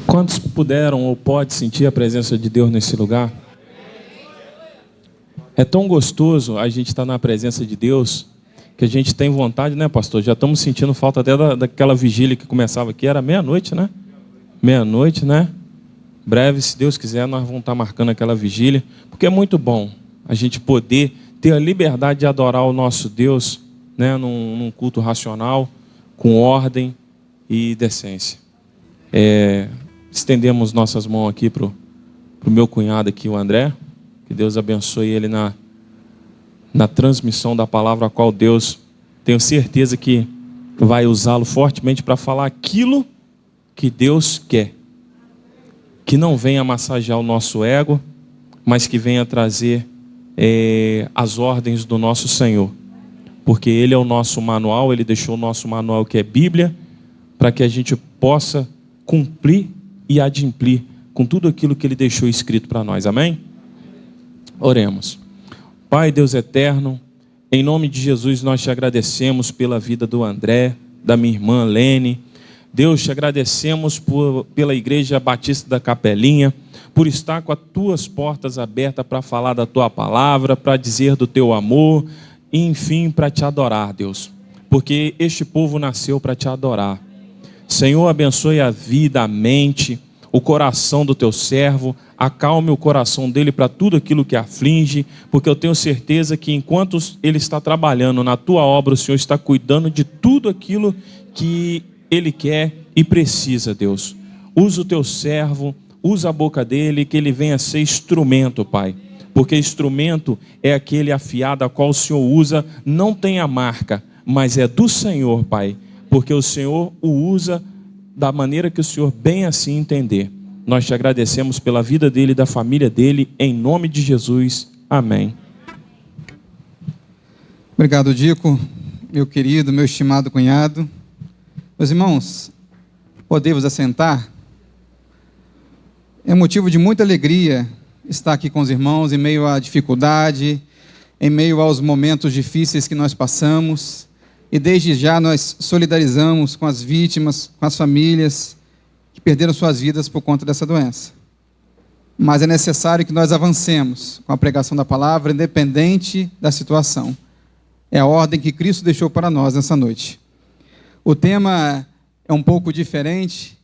Quantos puderam ou pode sentir a presença de Deus nesse lugar? É tão gostoso a gente estar na presença de Deus, que a gente tem vontade, né, pastor? Já estamos sentindo falta até daquela vigília que começava aqui, era meia-noite, né? Meia-noite, né? Breve, se Deus quiser, nós vamos estar marcando aquela vigília, porque é muito bom a gente poder ter a liberdade de adorar o nosso Deus, né, num culto racional, com ordem e decência. Estendemos nossas mãos aqui para o meu cunhado aqui, o André, que Deus abençoe ele na transmissão da palavra, a qual Deus, tenho certeza que vai usá-lo fortemente para falar aquilo que Deus quer. Que não venha massagear o nosso ego, mas que venha trazer as ordens do nosso Senhor. Porque Ele é o nosso manual, Ele deixou o nosso manual que é Bíblia, para que a gente possa cumprir e adimplir com tudo aquilo que Ele deixou escrito para nós. Amém? Oremos. Pai, Deus eterno, em nome de Jesus nós te agradecemos pela vida do André, da minha irmã Lene. Deus, te agradecemos pela Igreja Batista da Capelinha, por estar com as tuas portas abertas para falar da tua palavra, para dizer do teu amor, e enfim, para te adorar, Deus. Porque este povo nasceu para te adorar. Senhor, abençoe a vida, a mente, o coração do teu servo, acalme o coração dele para tudo aquilo que aflige, porque eu tenho certeza que enquanto ele está trabalhando na tua obra, o Senhor está cuidando de tudo aquilo que ele quer e precisa, Deus. Usa o teu servo, usa a boca dele, que ele venha ser instrumento, Pai. Porque instrumento é aquele afiado a qual o Senhor usa, não tem a marca, mas é do Senhor, Pai. Porque o Senhor o usa da maneira que o Senhor bem assim entender. Nós te agradecemos pela vida dele e da família dele, em nome de Jesus. Amém. Obrigado, Dico, meu querido, meu estimado cunhado. Meus irmãos, poder vos assentar. É motivo de muita alegria estar aqui com os irmãos em meio à dificuldade, em meio aos momentos difíceis que nós passamos. E desde já nós solidarizamos com as vítimas, com as famílias que perderam suas vidas por conta dessa doença. Mas é necessário que nós avancemos com a pregação da palavra, independente da situação. É a ordem que Cristo deixou para nós nessa noite. O tema é um pouco diferente,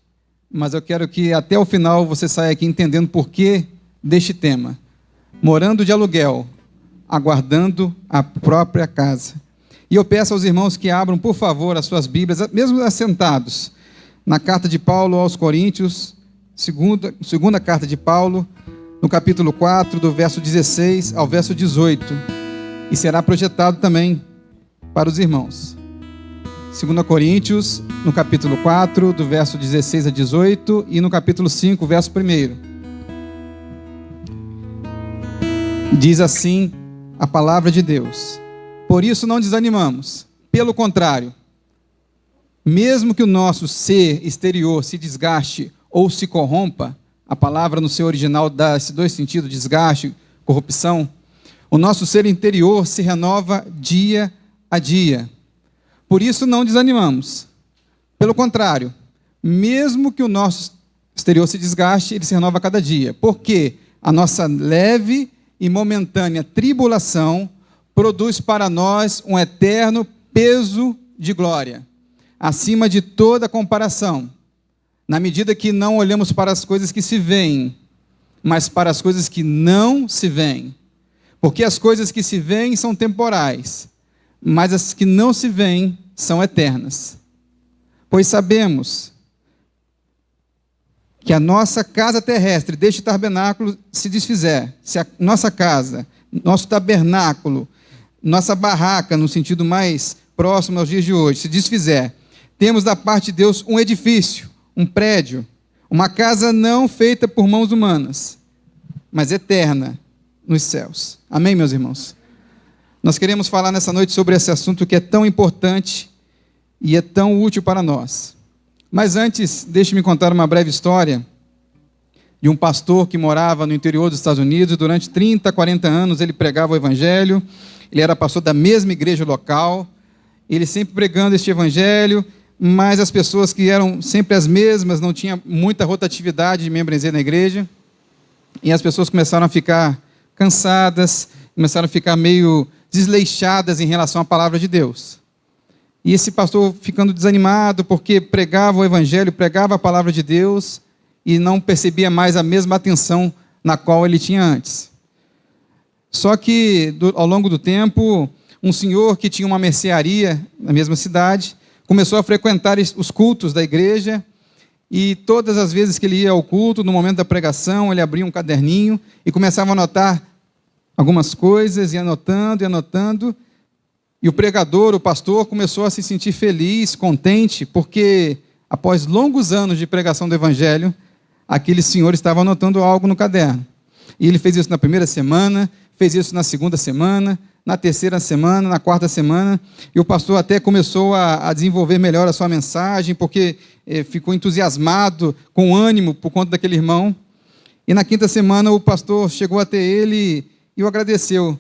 mas eu quero que até o final você saia aqui entendendo o porquê deste tema. Morando de aluguel, aguardando a própria casa. E eu peço aos irmãos que abram, por favor, as suas Bíblias, mesmo assentados, na carta de Paulo aos Coríntios, segunda carta de Paulo, no capítulo 4, do verso 16 ao verso 18. E será projetado também para os irmãos. 2 Coríntios, no capítulo 4, do verso 16 a 18, e no capítulo 5, verso 1. Diz assim a palavra de Deus: por isso não desanimamos, pelo contrário, mesmo que o nosso ser exterior se desgaste ou se corrompa, a palavra no seu original dá esses dois sentidos, desgaste, corrupção, o nosso ser interior se renova dia a dia. Por isso não desanimamos. Pelo contrário, mesmo que o nosso exterior se desgaste, ele se renova a cada dia. Porque a nossa leve e momentânea tribulação produz para nós um eterno peso de glória, acima de toda comparação, na medida que não olhamos para as coisas que se veem, mas para as coisas que não se veem. Porque as coisas que se veem são temporais, mas as que não se veem são eternas. Pois sabemos que a nossa casa terrestre, deste tabernáculo, se desfizer, se a nossa casa, nosso tabernáculo, nossa barraca, no sentido mais próximo aos dias de hoje, se desfizer, temos da parte de Deus um edifício, um prédio, uma casa não feita por mãos humanas, mas eterna nos céus. Amém, meus irmãos? Nós queremos falar nessa noite sobre esse assunto que é tão importante e é tão útil para nós. Mas antes, deixe-me contar uma breve história de um pastor que morava no interior dos Estados Unidos. Durante 30, 40 anos ele pregava o evangelho. Ele era pastor da mesma igreja local. Ele sempre pregando este evangelho, mas as pessoas que eram sempre as mesmas, não tinha muita rotatividade de membresia na igreja, e as pessoas começaram a ficar cansadas, começaram a ficar meio desleixadas em relação à palavra de Deus. E esse pastor ficando desanimado porque pregava o evangelho, pregava a palavra de Deus e não percebia mais a mesma atenção na qual ele tinha antes. Só que, ao longo do tempo, um senhor que tinha uma mercearia na mesma cidade começou a frequentar os cultos da igreja e todas as vezes que ele ia ao culto, no momento da pregação, ele abria um caderninho e começava a anotar algumas coisas, e anotando, e o pregador, o pastor, começou a se sentir feliz, contente, porque após longos anos de pregação do evangelho, aquele senhor estava anotando algo no caderno. E ele fez isso na primeira semana, fez isso na segunda semana, na terceira semana, na quarta semana, e o pastor até começou a desenvolver melhor a sua mensagem, porque ficou entusiasmado, com ânimo por conta daquele irmão. E na quinta semana o pastor chegou até ele e o agradeceu.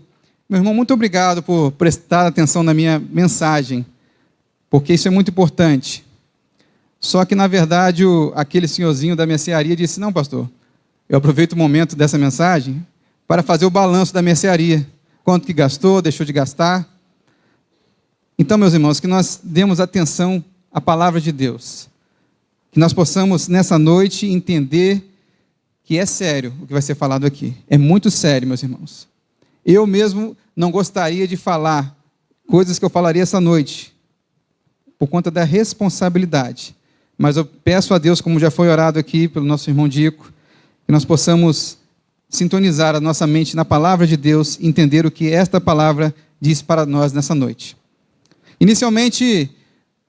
Meu irmão, muito obrigado por prestar atenção na minha mensagem, porque isso é muito importante. Só que, na verdade, aquele senhorzinho da mercearia disse: não, pastor, eu aproveito o momento dessa mensagem para fazer o balanço da mercearia. Quanto que gastou, deixou de gastar. Então, meus irmãos, que nós demos atenção à palavra de Deus. Que nós possamos, nessa noite, entender que é sério o que vai ser falado aqui. É muito sério, meus irmãos. Eu mesmo não gostaria de falar coisas que eu falaria essa noite, por conta da responsabilidade. Mas eu peço a Deus, como já foi orado aqui pelo nosso irmão Dico, que nós possamos sintonizar a nossa mente na palavra de Deus e entender o que esta palavra diz para nós nessa noite. Inicialmente,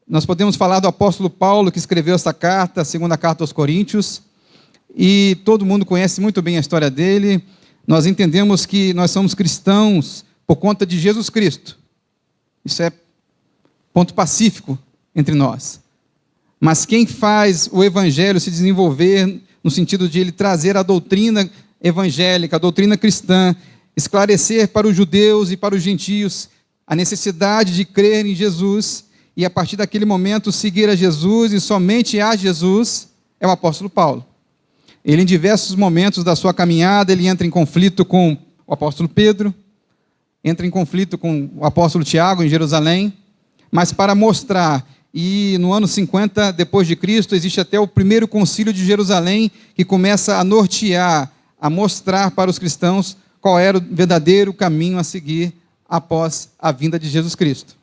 nós podemos falar do apóstolo Paulo, que escreveu essa carta, a segunda carta aos Coríntios, e todo mundo conhece muito bem a história dele. Nós entendemos que nós somos cristãos por conta de Jesus Cristo. Isso é ponto pacífico entre nós. Mas quem faz o evangelho se desenvolver no sentido de ele trazer a doutrina evangélica, a doutrina cristã, esclarecer para os judeus e para os gentios a necessidade de crer em Jesus e a partir daquele momento seguir a Jesus e somente a Jesus, é o apóstolo Paulo. Ele, em diversos momentos da sua caminhada, ele entra em conflito com o apóstolo Pedro, entra em conflito com o apóstolo Tiago em Jerusalém, mas para mostrar, e no ano 50 depois de Cristo, existe até o primeiro concílio de Jerusalém, que começa a nortear, a mostrar para os cristãos qual era o verdadeiro caminho a seguir após a vinda de Jesus Cristo.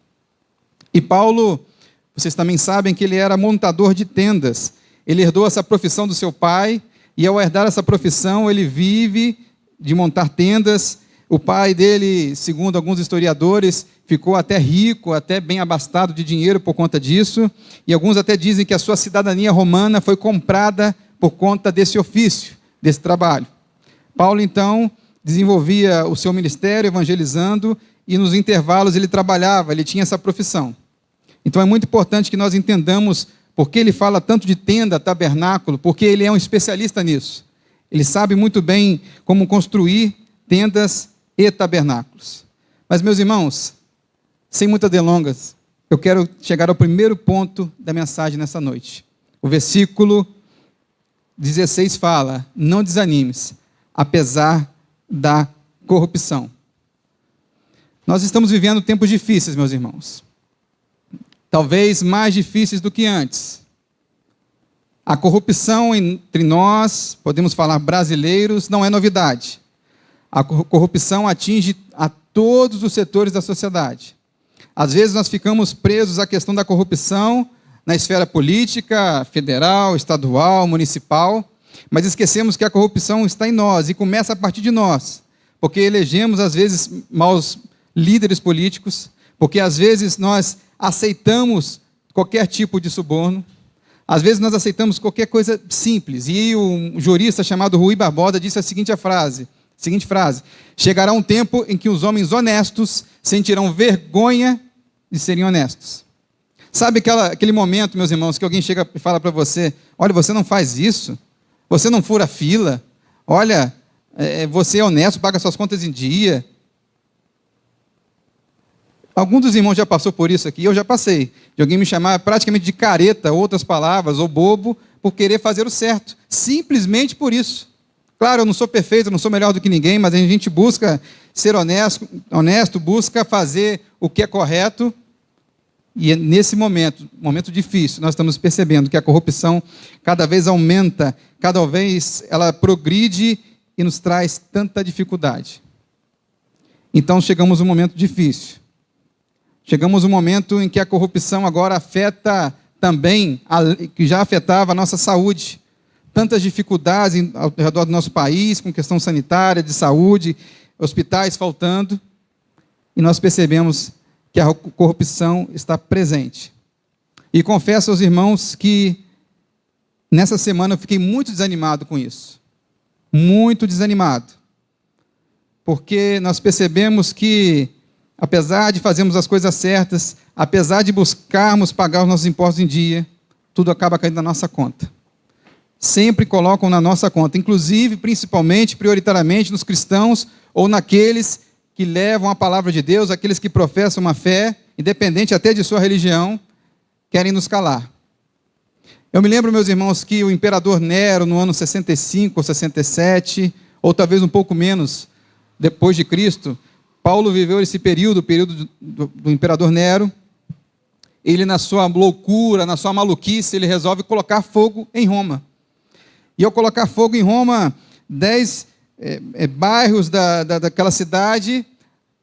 E Paulo, vocês também sabem que ele era montador de tendas. Ele herdou essa profissão do seu pai, e ao herdar essa profissão, ele vive de montar tendas. O pai dele, segundo alguns historiadores, ficou até rico, até bem abastado de dinheiro por conta disso. E alguns até dizem que a sua cidadania romana foi comprada por conta desse ofício, desse trabalho. Paulo, então, desenvolvia o seu ministério evangelizando e nos intervalos ele trabalhava, ele tinha essa profissão. Então é muito importante que nós entendamos por que ele fala tanto de tenda, tabernáculo, porque ele é um especialista nisso. Ele sabe muito bem como construir tendas e tabernáculos. Mas, meus irmãos, sem muitas delongas, eu quero chegar ao primeiro ponto da mensagem nessa noite. O versículo 16 fala: não desanimes, apesar da corrupção. Nós estamos vivendo tempos difíceis, meus irmãos. Talvez mais difíceis do que antes. A corrupção entre nós, podemos falar brasileiros, não é novidade. A corrupção atinge a todos os setores da sociedade. Às vezes nós ficamos presos à questão da corrupção na esfera política, federal, estadual, municipal, mas esquecemos que a corrupção está em nós e começa a partir de nós, porque elegemos às vezes maus líderes políticos, porque às vezes nós aceitamos qualquer tipo de suborno, às vezes nós aceitamos qualquer coisa simples. E um jurista chamado Rui Barbosa disse a seguinte frase: chegará um tempo em que os homens honestos sentirão vergonha de serem honestos. Sabe aquele momento, meus irmãos, que alguém chega e fala para você: olha, você não faz isso, você não fura fila, olha, você é honesto, paga suas contas em dia. Algum dos irmãos já passou por isso aqui, eu já passei. De alguém me chamar praticamente de careta, outras palavras, ou bobo, por querer fazer o certo. Simplesmente por isso. Claro, eu não sou perfeito, eu não sou melhor do que ninguém, mas a gente busca ser honesto, busca fazer o que é correto. E nesse momento difícil, nós estamos percebendo que a corrupção cada vez aumenta, cada vez ela progride e nos traz tanta dificuldade. Então chegamos a um momento difícil. Chegamos a um momento em que a corrupção agora afeta também, que já afetava a nossa saúde. Tantas dificuldades ao redor do nosso país, com questão sanitária, de saúde, hospitais faltando, e nós percebemos que a corrupção está presente. E confesso aos irmãos que nessa semana eu fiquei muito desanimado com isso. Muito desanimado. Porque nós percebemos que, apesar de fazermos as coisas certas, apesar de buscarmos pagar os nossos impostos em dia, tudo acaba caindo na nossa conta. Sempre colocam na nossa conta, inclusive, principalmente, prioritariamente, nos cristãos ou naqueles que levam a palavra de Deus, aqueles que professam uma fé, independente até de sua religião, querem nos calar. Eu me lembro, meus irmãos, que o imperador Nero, no ano 65 ou 67, ou talvez um pouco menos, depois de Cristo, Paulo viveu esse período, o período do imperador Nero. Ele, na sua loucura, na sua maluquice, ele resolve colocar fogo em Roma. E ao colocar fogo em Roma, 10 bairros daquela cidade,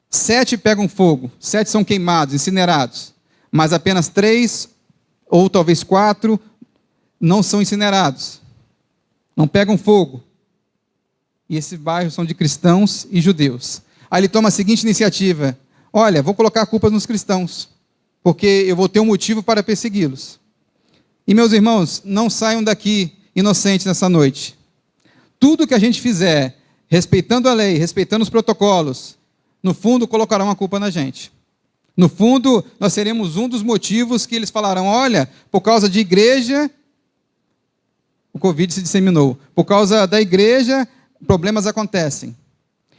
7 pegam fogo, 7 são queimados, incinerados, mas apenas 3, ou talvez 4, não são incinerados, não pegam fogo. E esses bairros são de cristãos e judeus. Aí ele toma a seguinte iniciativa: olha, vou colocar a culpa nos cristãos, porque eu vou ter um motivo para persegui-los. E meus irmãos, não saiam daqui inocentes nessa noite. Tudo que a gente fizer, respeitando a lei, respeitando os protocolos, no fundo colocarão a culpa na gente. No fundo, nós seremos um dos motivos que eles falarão: olha, por causa de igreja, o Covid se disseminou. Por causa da igreja, problemas acontecem.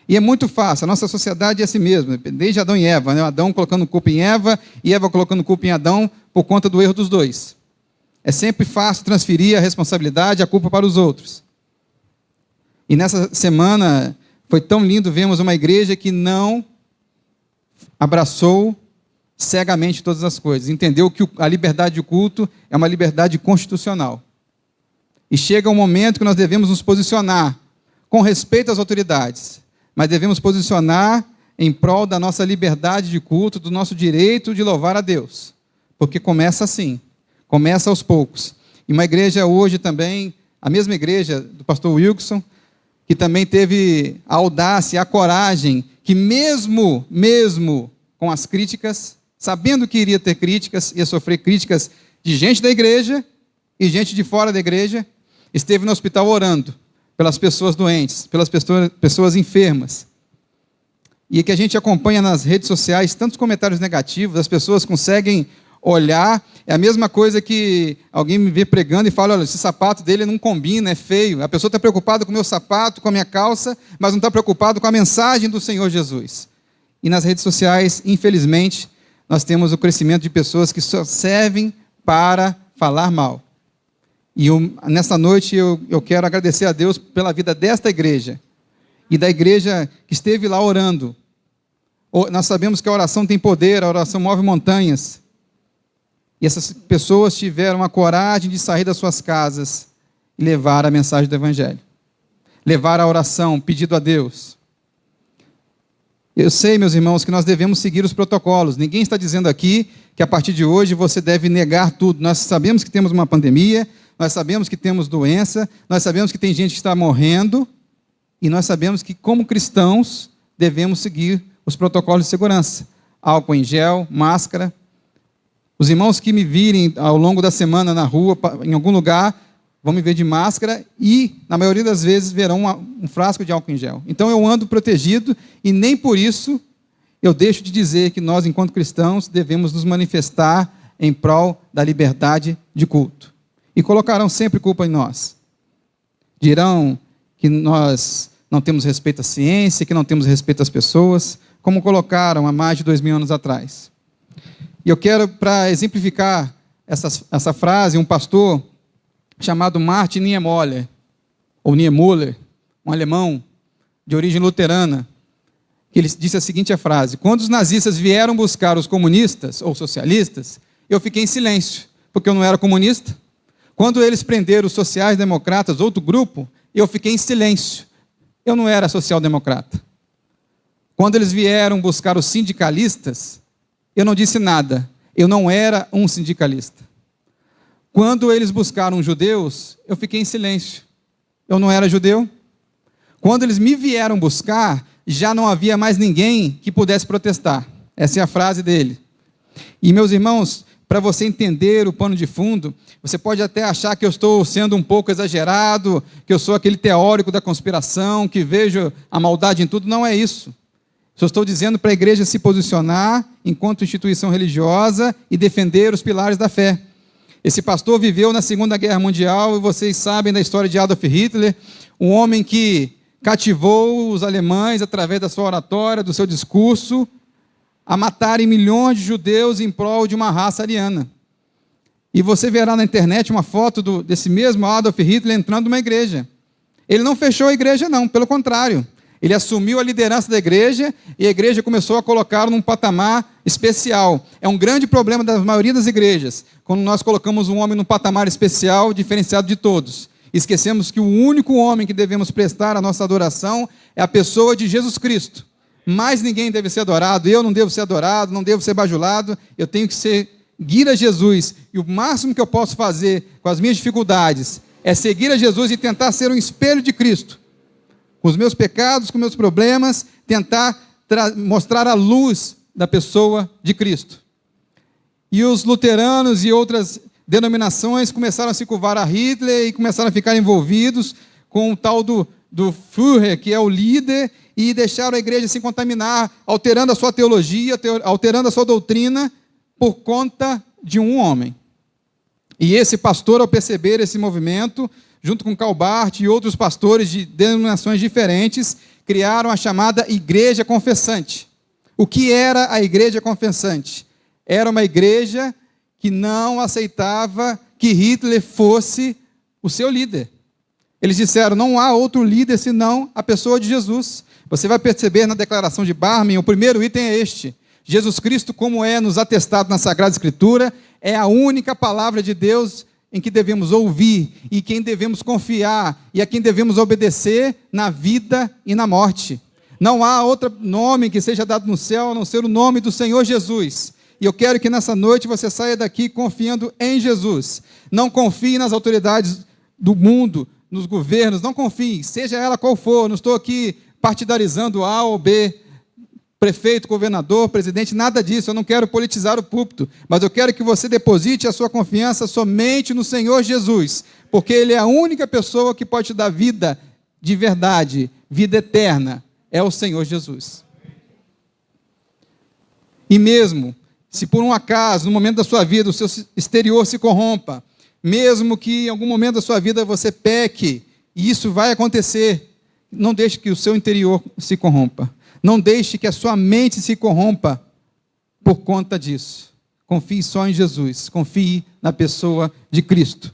E é muito fácil, a nossa sociedade é assim mesmo, desde Adão e Eva, né? Adão colocando culpa em Eva, e Eva colocando culpa em Adão, por conta do erro dos dois. É sempre fácil transferir a responsabilidade, a culpa para os outros. E nessa semana, foi tão lindo vermos uma igreja que não abraçou cegamente todas as coisas, entendeu que a liberdade de culto é uma liberdade constitucional. E chega um momento que nós devemos nos posicionar com respeito às autoridades, mas devemos posicionar em prol da nossa liberdade de culto, do nosso direito de louvar a Deus, porque começa assim, começa aos poucos. E uma igreja hoje também, a mesma igreja do pastor Wilson, que também teve a audácia, a coragem, que mesmo com as críticas, sabendo que iria ter críticas, ia sofrer críticas de gente da igreja e gente de fora da igreja, esteve no hospital orando pelas pessoas doentes, pelas pessoas enfermas. E que a gente acompanha nas redes sociais tantos comentários negativos, as pessoas conseguem olhar, é a mesma coisa que alguém me vê pregando e fala: olha, esse sapato dele não combina, é feio. A pessoa está preocupada com o meu sapato, com a minha calça, mas não está preocupada com a mensagem do Senhor Jesus. E nas redes sociais, infelizmente, nós temos o crescimento de pessoas que só servem para falar mal. E nessa noite eu quero agradecer a Deus pela vida desta igreja e da igreja que esteve lá orando. Nós sabemos que a oração tem poder, a oração move montanhas. E essas pessoas tiveram a coragem de sair das suas casas e levar a mensagem do Evangelho. Levar a oração, pedido a Deus. Eu sei, meus irmãos, que nós devemos seguir os protocolos. Ninguém está dizendo aqui que a partir de hoje você deve negar tudo. Nós sabemos que temos uma pandemia, nós sabemos que temos doença, nós sabemos que tem gente que está morrendo, e nós sabemos que, como cristãos, devemos seguir os protocolos de segurança. Álcool em gel, máscara. Os irmãos que me virem ao longo da semana na rua, em algum lugar, vão me ver de máscara e, na maioria das vezes, verão um frasco de álcool em gel. Então, eu ando protegido e nem por isso eu deixo de dizer que nós, enquanto cristãos, devemos nos manifestar em prol da liberdade de culto. E colocarão sempre culpa em nós. Dirão que nós não temos respeito à ciência, que não temos respeito às pessoas. como colocaram há mais de 2000 anos atrás. E eu quero, para exemplificar essa frase, um pastor chamado Martin Niemöller, ou Niemöller, um alemão de origem luterana, que ele disse a seguinte frase: quando os nazistas vieram buscar os comunistas ou socialistas, eu fiquei em silêncio, porque eu não era comunista. Quando eles prenderam os sociais-democratas, outro grupo, eu fiquei em silêncio, eu não era social-democrata. Quando eles vieram buscar os sindicalistas, eu não disse nada, eu não era um sindicalista. Quando eles buscaram os judeus, eu fiquei em silêncio, eu não era judeu. Quando eles me vieram buscar, já não havia mais ninguém que pudesse protestar. Essa é a frase dele. E, meus irmãos, para você entender o pano de fundo, você pode até achar que eu estou sendo um pouco exagerado, que eu sou aquele teórico da conspiração, que vejo a maldade em tudo. Não é isso. Só estou dizendo para a igreja se posicionar enquanto instituição religiosa e defender os pilares da fé. Esse pastor viveu na Segunda Guerra Mundial, e vocês sabem da história de Adolf Hitler, um homem que cativou os alemães através da sua oratória, do seu discurso, a matarem milhões de judeus em prol de uma raça ariana. E você verá na internet uma foto desse mesmo Adolf Hitler entrando numa igreja. Ele não fechou a igreja, não, pelo contrário. Ele assumiu a liderança da igreja e a igreja começou a colocá-lo num patamar especial. É um grande problema da maioria das igrejas, quando nós colocamos um homem num patamar especial, diferenciado de todos. Esquecemos que o único homem que devemos prestar a nossa adoração é a pessoa de Jesus Cristo. Mais ninguém deve ser adorado, eu não devo ser adorado, não devo ser bajulado, eu tenho que seguir a Jesus. E o máximo que eu posso fazer com as minhas dificuldades é seguir a Jesus e tentar ser um espelho de Cristo. Com os meus pecados, com os meus problemas, tentar mostrar a luz da pessoa de Cristo. E os luteranos e outras denominações começaram a se curvar a Hitler e começaram a ficar envolvidos com o tal do Führer, que é o líder, e deixaram a igreja se contaminar, alterando a sua teologia, alterando a sua doutrina, por conta de um homem. E esse pastor, ao perceber esse movimento, junto com Calbart e outros pastores de denominações diferentes, criaram a chamada Igreja Confessante. O que era a Igreja Confessante? Era uma igreja que não aceitava que Hitler fosse o seu líder. Eles disseram, não há outro líder senão a pessoa de Jesus. Você vai perceber na declaração de Barmen, o primeiro item é este: Jesus Cristo, como é nos atestado na Sagrada Escritura, é a única palavra de Deus em que devemos ouvir, e quem devemos confiar, e a quem devemos obedecer na vida e na morte. Não há outro nome que seja dado no céu, a não ser o nome do Senhor Jesus. E eu quero que nessa noite você saia daqui confiando em Jesus. Não confie nas autoridades do mundo, nos governos, não confie, seja ela qual for. Não estou aqui partidarizando A ou B, prefeito, governador, presidente, nada disso. Eu não quero politizar o púlpito, mas eu quero que você deposite a sua confiança somente no Senhor Jesus, porque Ele é a única pessoa que pode te dar vida de verdade, vida eterna, é o Senhor Jesus. E mesmo se por um acaso, no momento da sua vida, o seu exterior se corrompa, mesmo que em algum momento da sua vida você peque, e isso vai acontecer, não deixe que o seu interior se corrompa. Não deixe que a sua mente se corrompa por conta disso. Confie só em Jesus, confie na pessoa de Cristo.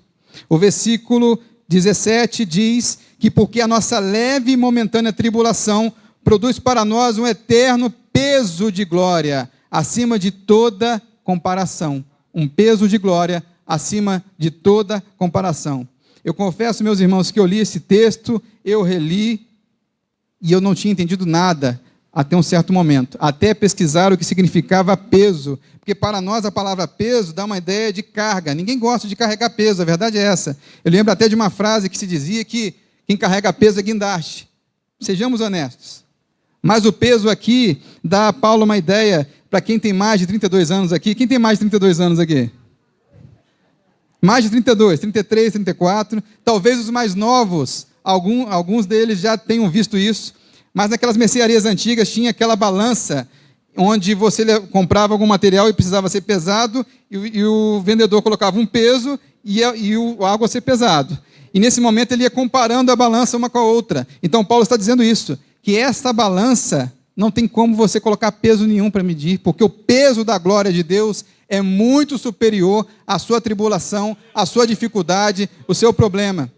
O versículo 17 diz que porque a nossa leve e momentânea tribulação produz para nós um eterno peso de glória, acima de toda comparação. Um peso de glória acima de toda comparação. Eu confesso, meus irmãos, que eu li esse texto, eu reli, e eu não tinha entendido nada até um certo momento, até pesquisar o que significava peso, porque para nós a palavra peso dá uma ideia de carga, ninguém gosta de carregar peso, a verdade é essa. Eu lembro até de uma frase que se dizia que quem carrega peso é guindaste, sejamos honestos, mas o peso aqui dá a Paulo uma ideia, para quem tem mais de 32 anos aqui, quem tem mais de 32 anos aqui? Mais de 32, 33, 34, talvez os mais novos, alguns deles já tenham visto isso, mas naquelas mercearias antigas tinha aquela balança onde você comprava algum material e precisava ser pesado, e o vendedor colocava um peso e algo a ser pesado. E nesse momento ele ia comparando a balança uma com a outra. Então Paulo está dizendo isso, que essa balança não tem como você colocar peso nenhum para medir, porque o peso da glória de Deus é muito superior à sua tribulação, à sua dificuldade, o seu problema.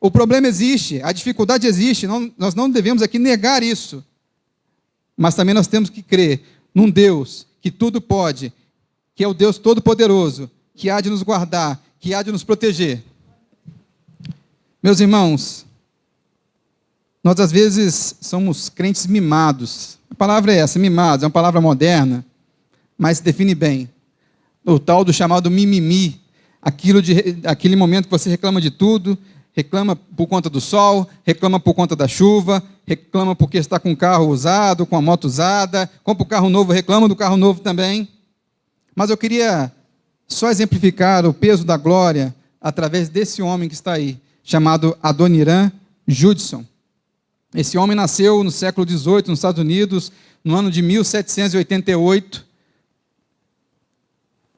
O problema existe, a dificuldade existe, nós não devemos aqui negar isso. Mas também nós temos que crer num Deus que tudo pode, que é o Deus Todo-Poderoso, que há de nos guardar, que há de nos proteger. Meus irmãos, nós às vezes somos crentes mimados. A palavra é essa, mimados, é uma palavra moderna, mas define bem. O tal do chamado mimimi, aquele momento que você reclama de tudo, reclama por conta do sol, reclama por conta da chuva, reclama porque está com o carro usado, com a moto usada, compra o carro novo, reclama do carro novo também. Mas eu queria só exemplificar o peso da glória através desse homem que está aí, chamado Adoniram Judson. Esse homem nasceu no século XVIII, nos Estados Unidos, no ano de 1788,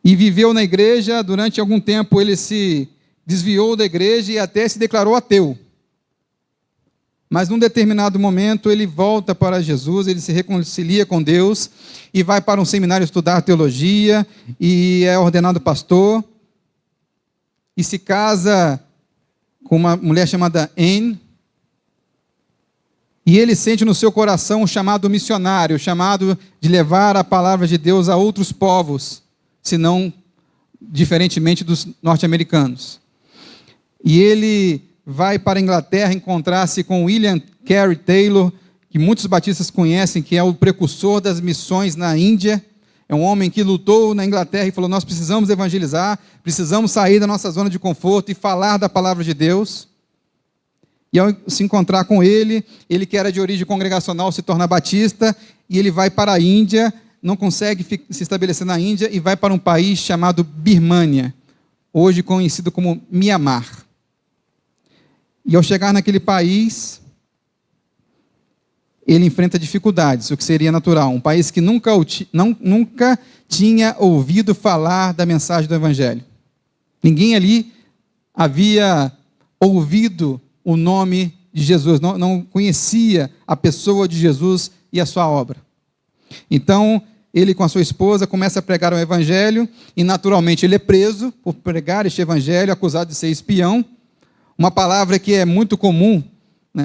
e viveu na igreja. Durante algum tempo ele se desviou da igreja e até se declarou ateu. Mas num determinado momento ele volta para Jesus, ele se reconcilia com Deus e vai para um seminário estudar teologia e é ordenado pastor e se casa com uma mulher chamada Anne. E ele sente no seu coração um chamado missionário, o chamado de levar a palavra de Deus a outros povos, senão diferentemente dos norte-americanos. E ele vai para a Inglaterra encontrar-se com William Carey Taylor, que muitos batistas conhecem, que é o precursor das missões na Índia. É um homem que lutou na Inglaterra e falou: nós precisamos evangelizar, precisamos sair da nossa zona de conforto e falar da palavra de Deus. E ao se encontrar com ele que era de origem congregacional se torna batista, e ele vai para a Índia, não consegue se estabelecer na Índia, e vai para um país chamado Birmânia, hoje conhecido como Mianmar. E ao chegar naquele país, ele enfrenta dificuldades, o que seria natural. Um país que nunca tinha ouvido falar da mensagem do Evangelho. Ninguém ali havia ouvido o nome de Jesus, não conhecia a pessoa de Jesus e a sua obra. Então, ele com a sua esposa começa a pregar o Evangelho, e naturalmente ele é preso por pregar este Evangelho, acusado de ser espião. Uma palavra que é muito comum, né?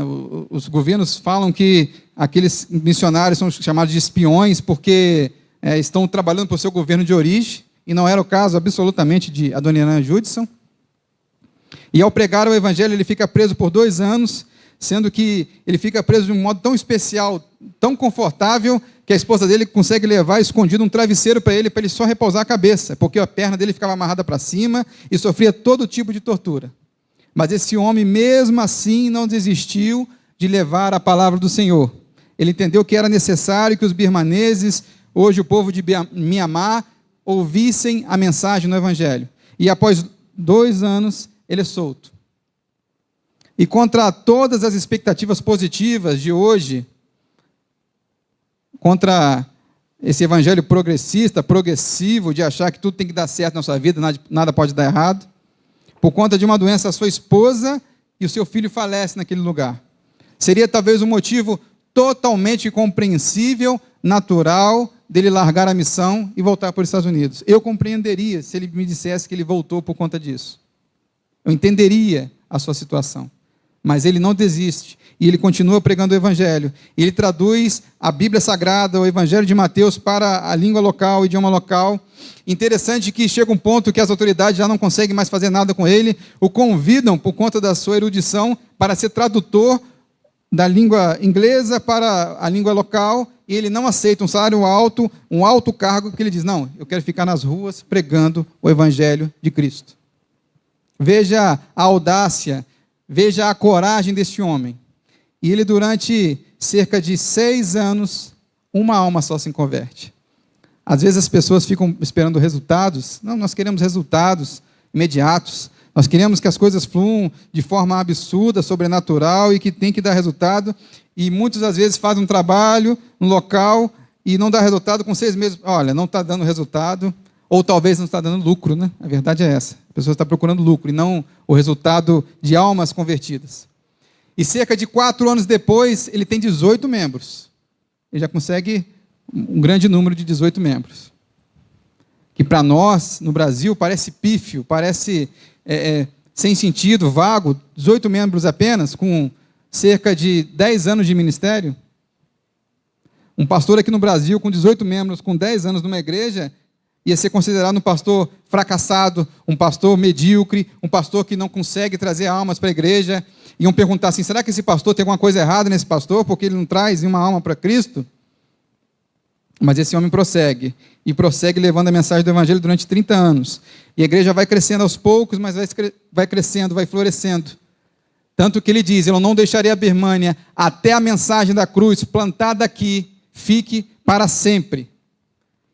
Os governos falam que aqueles missionários são chamados de espiões porque estão trabalhando para o seu governo de origem, e não era o caso absolutamente de Adoniram Judson. E ao pregar o Evangelho, ele fica preso por 2 anos, sendo que ele fica preso de um modo tão especial, tão confortável, que a esposa dele consegue levar escondido um travesseiro para ele só repousar a cabeça, porque a perna dele ficava amarrada para cima e sofria todo tipo de tortura. Mas esse homem, mesmo assim, não desistiu de levar a palavra do Senhor. Ele entendeu que era necessário que os birmaneses, hoje o povo de Mianmar, ouvissem a mensagem no Evangelho. E após 2 anos, ele é solto. E contra todas as expectativas positivas de hoje, contra esse evangelho progressista, progressivo, de achar que tudo tem que dar certo na sua vida, nada pode dar errado, por conta de uma doença, a sua esposa e o seu filho falecem naquele lugar. Seria talvez um motivo totalmente compreensível, natural, dele largar a missão e voltar para os Estados Unidos. Eu compreenderia se ele me dissesse que ele voltou por conta disso. Eu entenderia a sua situação. Mas ele não desiste, e ele continua pregando o Evangelho. E ele traduz a Bíblia Sagrada, o Evangelho de Mateus, para a língua local, o idioma local. Interessante que chega um ponto que as autoridades já não conseguem mais fazer nada com ele, o convidam, por conta da sua erudição, para ser tradutor da língua inglesa para a língua local, e ele não aceita um salário alto, um alto cargo, que ele diz: não, eu quero ficar nas ruas pregando o Evangelho de Cristo. Veja a audácia, veja a coragem deste homem. E ele, durante cerca de 6 anos, uma alma só se converte. Às vezes as pessoas ficam esperando resultados. Não, nós queremos resultados imediatos. Nós queremos que as coisas fluam de forma absurda, sobrenatural, e que tem que dar resultado. E muitas das vezes fazem um trabalho no local e não dá resultado com 6 meses. Olha, não está dando resultado, ou talvez não está dando lucro, né? A verdade é essa. A pessoa está procurando lucro e não o resultado de almas convertidas. E cerca de 4 anos depois, ele tem 18 membros. ele já consegue um grande número de 18 membros. Que para nós, no Brasil, parece pífio, parece sem sentido, vago, 18 membros apenas, com cerca de 10 anos de ministério. Um pastor aqui no Brasil, com 18 membros, com 10 anos numa igreja, ia ser considerado um pastor fracassado, um pastor medíocre, um pastor que não consegue trazer almas para a igreja. Iam perguntar assim, será que esse pastor tem alguma coisa errada nesse pastor, porque ele não traz uma alma para Cristo? Mas esse homem prossegue, e prossegue levando a mensagem do Evangelho durante 30 anos. E a igreja vai crescendo aos poucos, mas vai crescendo, vai florescendo. Tanto que ele diz, eu não deixarei a Birmânia até a mensagem da cruz plantada aqui fique para sempre.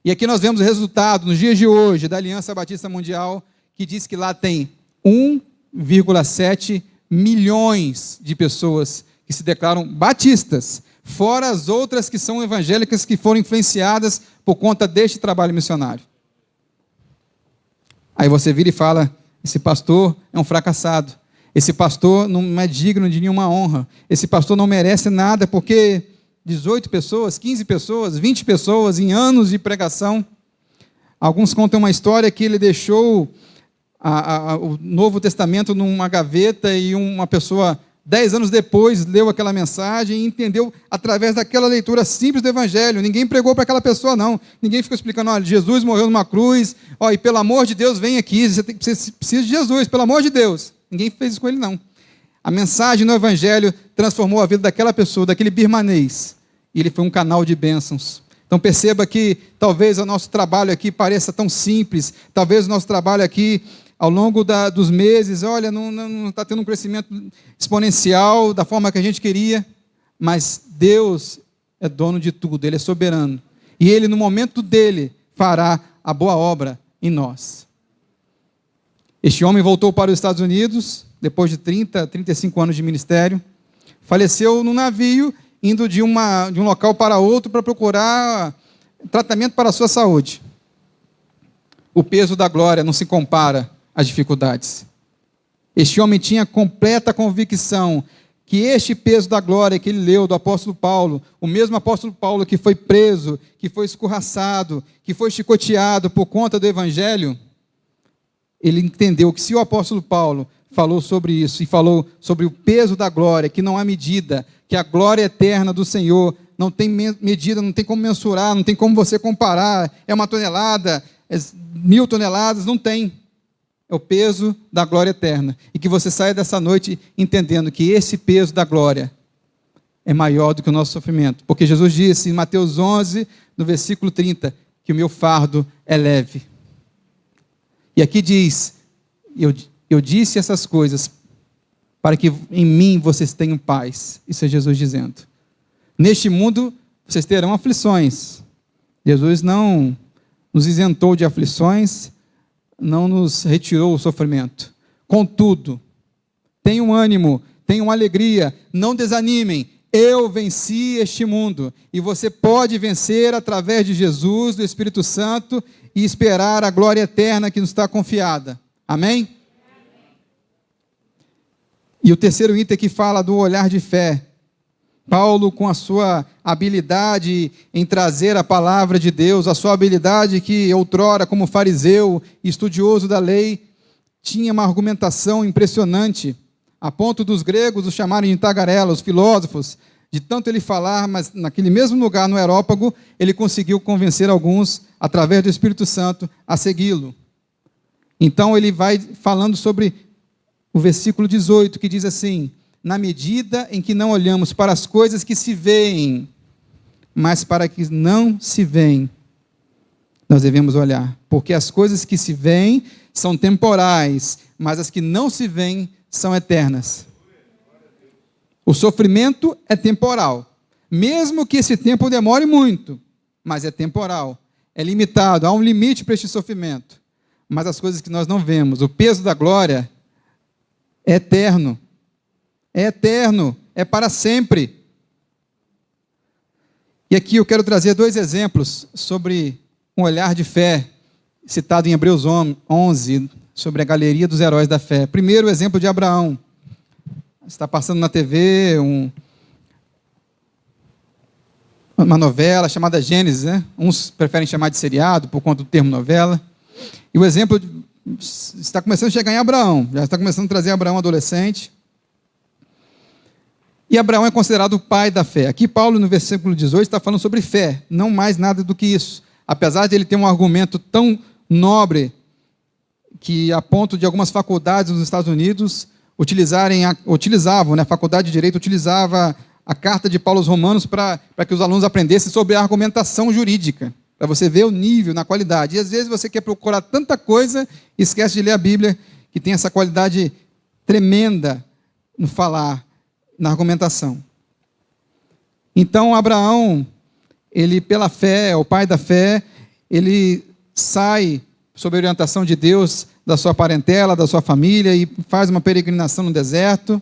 E aqui nós vemos o resultado, nos dias de hoje, da Aliança Batista Mundial, que diz que lá tem 1,7 milhões de pessoas que se declaram batistas, fora as outras que são evangélicas, que foram influenciadas por conta deste trabalho missionário. Aí você vira e fala, esse pastor é um fracassado, esse pastor não é digno de nenhuma honra, esse pastor não merece nada, porque 18 pessoas, 15 pessoas, 20 pessoas em anos de pregação. Alguns contam uma história que ele deixou o Novo Testamento numa gaveta e uma pessoa, 10 anos depois, leu aquela mensagem e entendeu através daquela leitura simples do Evangelho. Ninguém pregou para aquela pessoa, não. Ninguém ficou explicando, olha, Jesus morreu numa cruz, e pelo amor de Deus, vem aqui, você precisa de Jesus, pelo amor de Deus. Ninguém fez isso com ele, não. A mensagem no Evangelho transformou a vida daquela pessoa, daquele birmanês. E ele foi um canal de bênçãos. Então perceba que talvez o nosso trabalho aqui pareça tão simples, talvez o nosso trabalho aqui, ao longo dos meses, olha, não está tendo um crescimento exponencial da forma que a gente queria, mas Deus é dono de tudo, Ele é soberano. E Ele, no momento dele, fará a boa obra em nós. Este homem voltou para os Estados Unidos, depois de 35 anos de ministério, faleceu num navio, indo de um local para outro para procurar tratamento para a sua saúde. O peso da glória não se compara às dificuldades. Este homem tinha completa convicção que este peso da glória que ele leu do apóstolo Paulo, o mesmo apóstolo Paulo que foi preso, que foi escorraçado, que foi chicoteado por conta do Evangelho, ele entendeu que se o apóstolo Paulo falou sobre isso, e falou sobre o peso da glória, que não há medida, que a glória eterna do Senhor não tem medida, não tem como mensurar, não tem como você comparar, é 1 tonelada, é 1.000 toneladas, não tem. É o peso da glória eterna. E que você saia dessa noite entendendo que esse peso da glória é maior do que o nosso sofrimento. Porque Jesus disse em Mateus 11, no versículo 30, que o meu fardo é leve. E aqui diz, eu disse essas coisas para que em mim vocês tenham paz. Isso é Jesus dizendo. Neste mundo vocês terão aflições. Jesus não nos isentou de aflições, não nos retirou o sofrimento. Contudo, tenham ânimo, tenham alegria, não desanimem. Eu venci este mundo. E você pode vencer através de Jesus, do Espírito Santo, e esperar a glória eterna que nos está confiada. Amém? E o terceiro item que fala do olhar de fé. Paulo, com a sua habilidade em trazer a palavra de Deus, a sua habilidade que outrora, como fariseu e estudioso da lei, tinha uma argumentação impressionante, a ponto dos gregos o chamarem de tagarela, os filósofos, de tanto ele falar, mas naquele mesmo lugar, no Areópago, ele conseguiu convencer alguns, através do Espírito Santo, a segui-lo. Então ele vai falando sobre o versículo 18, que diz assim: na medida em que não olhamos para as coisas que se veem, mas para que não se veem, nós devemos olhar, porque as coisas que se veem são temporais, mas as que não se veem são eternas. O sofrimento é temporal, mesmo que esse tempo demore muito, mas é temporal, é limitado, há um limite para este sofrimento. Mas as coisas que nós não vemos, o peso da glória é eterno, é para sempre. E aqui eu quero trazer 2 exemplos sobre um olhar de fé, citado em Hebreus 11, sobre a galeria dos heróis da fé. Primeiro, o exemplo de Abraão. Está passando na TV uma novela chamada Gênesis, né? Uns preferem chamar de seriado por conta do termo novela. E o exemplo está começando a chegar em Abraão, já está começando a trazer Abraão adolescente. E Abraão é considerado o pai da fé. Aqui Paulo, no versículo 18, está falando sobre fé, não mais nada do que isso. Apesar de ele ter um argumento tão nobre, que a ponto de algumas faculdades nos Estados Unidos utilizavam, né, a faculdade de Direito utilizava a carta de Paulo aos Romanos para que os alunos aprendessem sobre a argumentação jurídica, para você ver o nível, na qualidade. E às vezes você quer procurar tanta coisa e esquece de ler a Bíblia, que tem essa qualidade tremenda no falar, na argumentação. Então, Abraão, ele pela fé, é o pai da fé, ele sai sob a orientação de Deus, da sua parentela, da sua família, e faz uma peregrinação no deserto.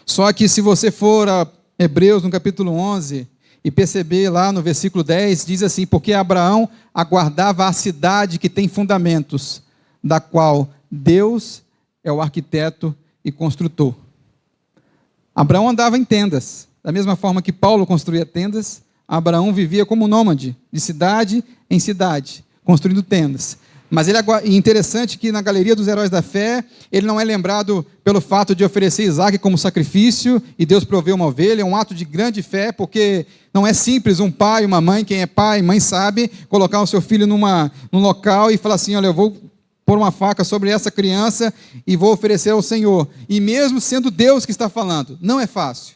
Só que se você for a Hebreus, no capítulo 11, e perceber lá no versículo 10, diz assim: porque Abraão aguardava a cidade que tem fundamentos, da qual Deus é o arquiteto e construtor. Abraão andava em tendas, da mesma forma que Paulo construía tendas, Abraão vivia como nômade, de cidade em cidade, construindo tendas. Mas interessante que na galeria dos heróis da fé, ele não é lembrado pelo fato de oferecer Isaac como sacrifício, e Deus proveu uma ovelha, é um ato de grande fé, porque não é simples um pai, uma mãe, quem é pai, mãe sabe, colocar o seu filho num local e falar assim: olha, eu vou pôr uma faca sobre essa criança e vou oferecer ao Senhor. E mesmo sendo Deus que está falando, não é fácil.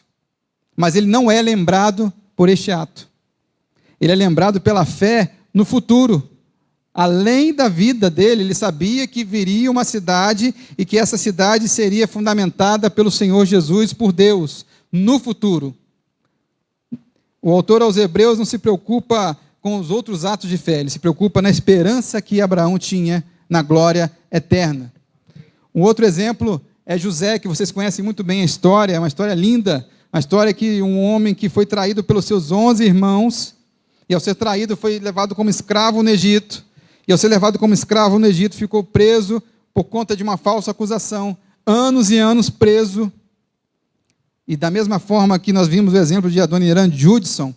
Mas ele não é lembrado por este ato. Ele é lembrado pela fé no futuro. Além da vida dele, ele sabia que viria uma cidade e que essa cidade seria fundamentada pelo Senhor Jesus, por Deus, no futuro. O autor aos Hebreus não se preocupa com os outros atos de fé, ele se preocupa na esperança que Abraão tinha na glória eterna. Um outro exemplo é José, que vocês conhecem muito bem a história, é uma história linda, uma história que um homem que foi traído pelos seus 11 irmãos, e ao ser traído foi levado como escravo no Egito, e ao ser levado como escravo no Egito ficou preso por conta de uma falsa acusação, anos e anos preso. E da mesma forma que nós vimos o exemplo de Adoniram Judson,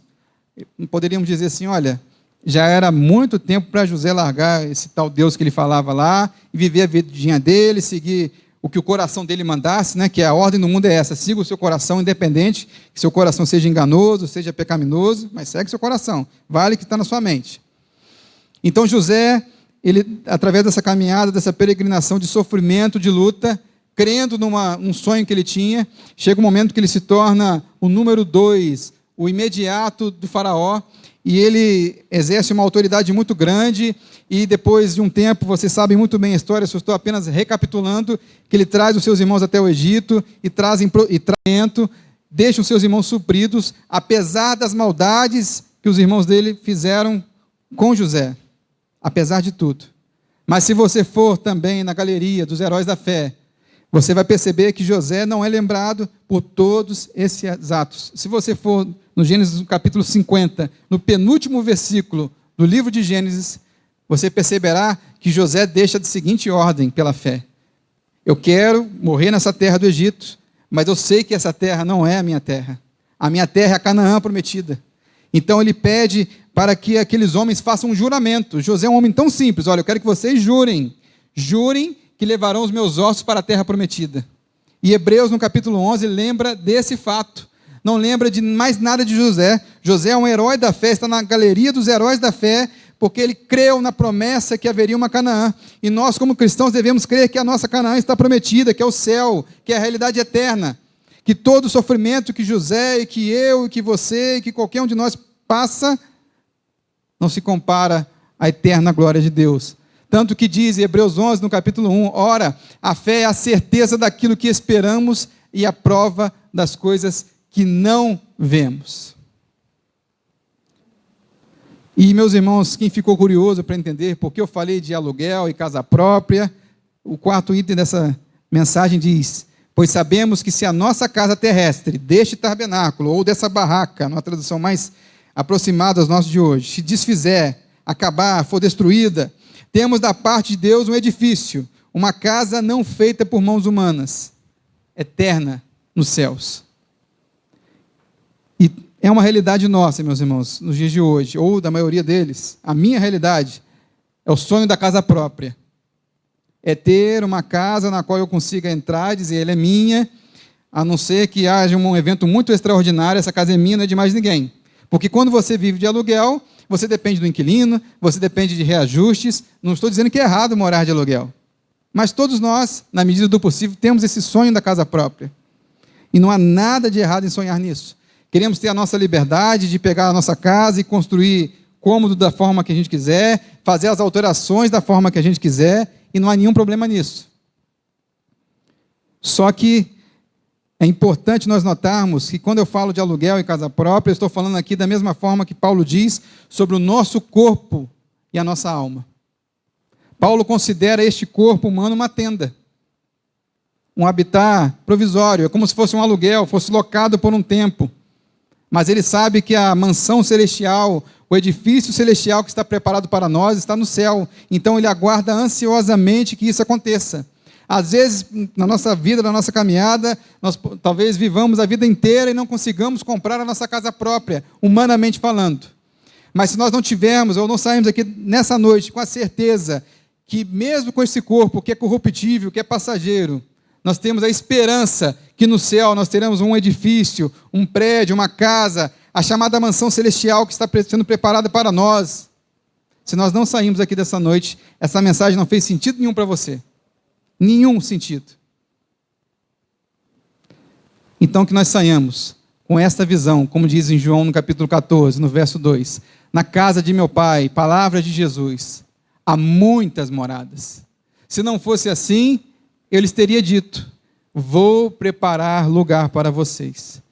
poderíamos dizer assim: olha, já era muito tempo para José largar esse tal Deus que ele falava lá e viver a vidinha dele, seguir o que o coração dele mandasse, né? Que a ordem do mundo é essa: siga o seu coração, independente que seu coração seja enganoso, seja pecaminoso, mas segue seu coração, vale o que está na sua mente. Então José, ele, através dessa caminhada, dessa peregrinação de sofrimento, de luta, crendo num sonho que ele tinha, chega um momento que ele se torna o número 2, o imediato do faraó, e ele exerce uma autoridade muito grande, e depois de um tempo, vocês sabem muito bem a história, só estou apenas recapitulando, que ele traz os seus irmãos até o Egito, e trazimento, deixa os seus irmãos supridos, apesar das maldades que os irmãos dele fizeram com José, apesar de tudo. Mas se você for também na galeria dos heróis da fé, você vai perceber que José não é lembrado por todos esses atos. Se você for no Gênesis, no capítulo 50, no penúltimo versículo do livro de Gênesis, você perceberá que José deixa de seguinte ordem pela fé: eu quero morrer nessa terra do Egito, mas eu sei que essa terra não é a minha terra. A minha terra é a Canaã prometida. Então ele pede para que aqueles homens façam um juramento. José é um homem tão simples: olha, eu quero que vocês jurem que levarão os meus ossos para a terra prometida. E Hebreus, no capítulo 11, lembra desse fato. Não lembra de mais nada de José. José é um herói da fé, está na galeria dos heróis da fé, porque ele creu na promessa que haveria uma Canaã. E nós, como cristãos, devemos crer que a nossa Canaã está prometida, que é o céu, que é a realidade eterna. Que todo o sofrimento que José, e que eu, e que você, e que qualquer um de nós passa, não se compara à eterna glória de Deus. Tanto que diz em Hebreus 11, no capítulo 1, ora, a fé é a certeza daquilo que esperamos e a prova das coisas que não vemos. E, meus irmãos, quem ficou curioso para entender por que eu falei de aluguel e casa própria, o quarto item dessa mensagem diz: pois sabemos que se a nossa casa terrestre, deste tabernáculo ou dessa barraca, numa tradução mais aproximada aos nossos de hoje, se desfizer, acabar, for destruída, temos da parte de Deus um edifício, uma casa não feita por mãos humanas, eterna nos céus. E é uma realidade nossa, meus irmãos, nos dias de hoje, ou da maioria deles. A minha realidade é o sonho da casa própria. É ter uma casa na qual eu consiga entrar e dizer, ela é minha, a não ser que haja um evento muito extraordinário, essa casa é minha, não é de mais ninguém. Porque quando você vive de aluguel, você depende do inquilino, você depende de reajustes. Não estou dizendo que é errado morar de aluguel. Mas todos nós, na medida do possível, temos esse sonho da casa própria. E não há nada de errado em sonhar nisso. Queremos ter a nossa liberdade de pegar a nossa casa e construir cômodo da forma que a gente quiser, fazer as alterações da forma que a gente quiser, e não há nenhum problema nisso. Só que é importante nós notarmos que quando eu falo de aluguel e casa própria, eu estou falando aqui da mesma forma que Paulo diz sobre o nosso corpo e a nossa alma. Paulo considera este corpo humano uma tenda, um habitat provisório, é como se fosse um aluguel, fosse locado por um tempo. Mas ele sabe que a mansão celestial, o edifício celestial que está preparado para nós, está no céu. Então ele aguarda ansiosamente que isso aconteça. Às vezes, na nossa vida, na nossa caminhada, nós talvez vivamos a vida inteira e não consigamos comprar a nossa casa própria, humanamente falando. Mas se nós não tivermos, ou não sairmos aqui nessa noite com a certeza que mesmo com esse corpo que é corruptível, que é passageiro, nós temos a esperança que no céu nós teremos um edifício, um prédio, uma casa, a chamada mansão celestial que está sendo preparada para nós. Se nós não saímos aqui dessa noite, essa mensagem não fez sentido nenhum para você. Nenhum sentido. Então que nós saiamos com esta visão, como diz em João no capítulo 14, no verso 2. Na casa de meu Pai, palavra de Jesus, há muitas moradas. Se não fosse assim, eu lhes teria dito, vou preparar lugar para vocês.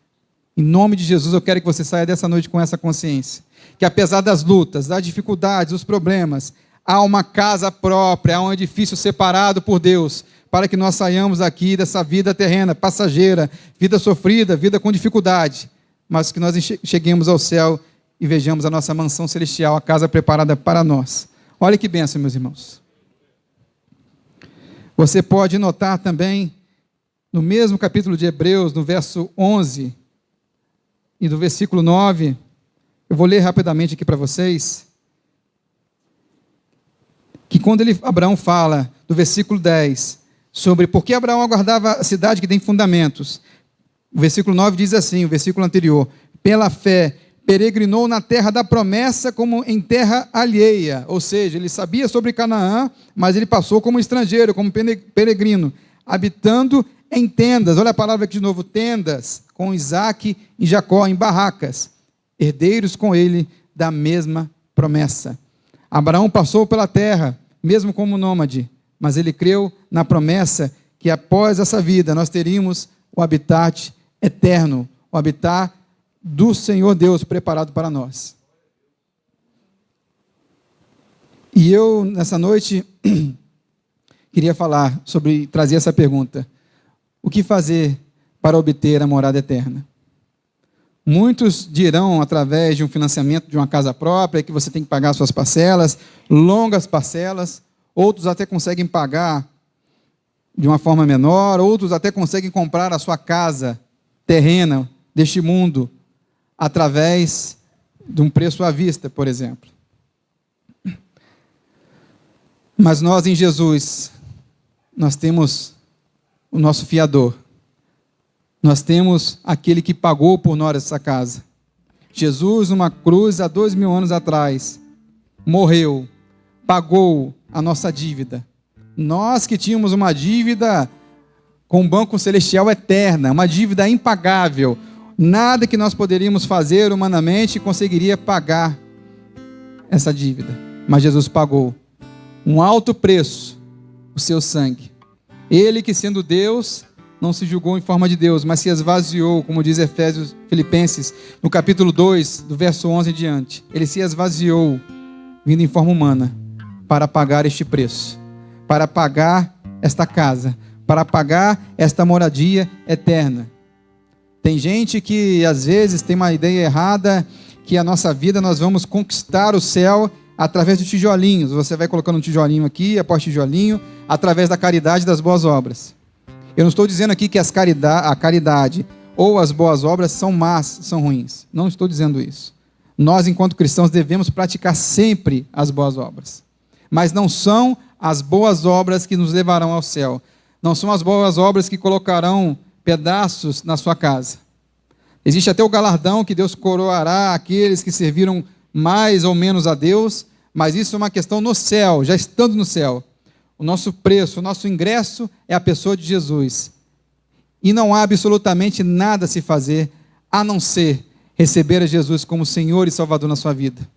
Em nome de Jesus, eu quero que você saia dessa noite com essa consciência. Que apesar das lutas, das dificuldades, dos problemas, há uma casa própria, há um edifício separado por Deus, para que nós saiamos aqui dessa vida terrena, passageira, vida sofrida, vida com dificuldade, mas que nós cheguemos ao céu e vejamos a nossa mansão celestial, a casa preparada para nós. Olha que bênção, meus irmãos. Você pode notar também, no mesmo capítulo de Hebreus, no verso 11 e do versículo 9, eu vou ler rapidamente aqui para vocês, que quando Abraão fala, do versículo 10, sobre por que Abraão aguardava a cidade que tem fundamentos, o versículo 9 diz assim, o versículo anterior, pela fé, peregrinou na terra da promessa como em terra alheia, ou seja, ele sabia sobre Canaã, mas ele passou como estrangeiro, como peregrino, habitando em tendas, olha a palavra aqui de novo, tendas, com Isaque e Jacó, em barracas, herdeiros com ele da mesma promessa. Abraão passou pela terra, mesmo como nômade, mas ele creu na promessa que após essa vida nós teríamos o habitat eterno, o habitat do Senhor Deus preparado para nós. E eu, nessa noite, queria falar sobre, trazer essa pergunta. O que fazer para obter a morada eterna? Muitos dirão, através de um financiamento de uma casa própria, que você tem que pagar suas parcelas, longas parcelas, outros até conseguem pagar de uma forma menor, outros até conseguem comprar a sua casa terrena deste mundo, através de um preço à vista, por exemplo. Mas nós em Jesus, nós temos o nosso fiador. Nós temos aquele que pagou por nós essa casa. Jesus, numa cruz, há 2000 anos atrás, morreu, pagou a nossa dívida. Nós que tínhamos uma dívida com o banco celestial eterna, uma dívida impagável, nada que nós poderíamos fazer humanamente conseguiria pagar essa dívida. Mas Jesus pagou um alto preço, o seu sangue. Ele que, sendo Deus, não se julgou em forma de Deus, mas se esvaziou, como diz Filipenses, no capítulo 2, do verso 11 em diante. Ele se esvaziou, vindo em forma humana, para pagar este preço, para pagar esta casa, para pagar esta moradia eterna. Tem gente que, às vezes, tem uma ideia errada, que a nossa vida nós vamos conquistar o céu através de tijolinhos. Você vai colocando um tijolinho aqui, após tijolinho, através da caridade e das boas obras. Eu não estou dizendo aqui que a caridade ou as boas obras são más, são ruins. Não estou dizendo isso. Nós, enquanto cristãos, devemos praticar sempre as boas obras. Mas não são as boas obras que nos levarão ao céu. Não são as boas obras que colocarão pedaços na sua casa. Existe até o galardão que Deus coroará aqueles que serviram mais ou menos a Deus, mas isso é uma questão no céu, já estando no céu. O nosso preço, o nosso ingresso é a pessoa de Jesus. E não há absolutamente nada a se fazer, a não ser receber a Jesus como Senhor e Salvador na sua vida.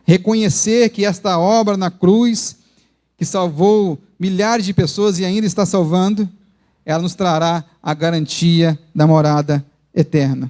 Reconhecer que esta obra na cruz, que salvou milhares de pessoas e ainda está salvando, ela nos trará a garantia da morada eterna.